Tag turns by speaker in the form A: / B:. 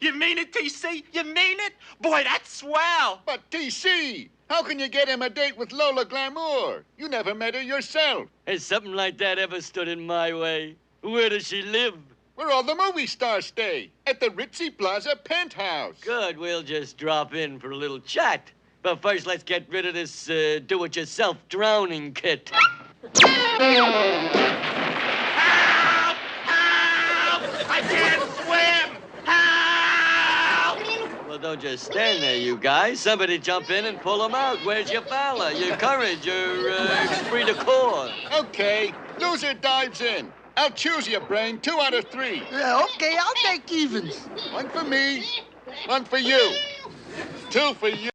A: You mean it, TC? You mean it? Boy, that's swell.
B: But TC, how can you get him a date with Lola Glamour? You never met her yourself.
C: Has something like that ever stood in my way? Where does she live?
B: Where all the movie stars stay, at the Ritzy Plaza penthouse.
C: Good, we'll just drop in for a little chat. But first, let's get rid of this do-it-yourself drowning kit.
A: Help! Help! I can't swim! Help!
C: Well, don't just stand there, you guys. Somebody jump in and pull him out. Where's your valor, your courage, your esprit de corps?
B: Okay, loser dives in. I'll choose your brain 2 out of 3.
D: Okay, I'll take evens.
B: 1 for me, 1 for you, 2 for you.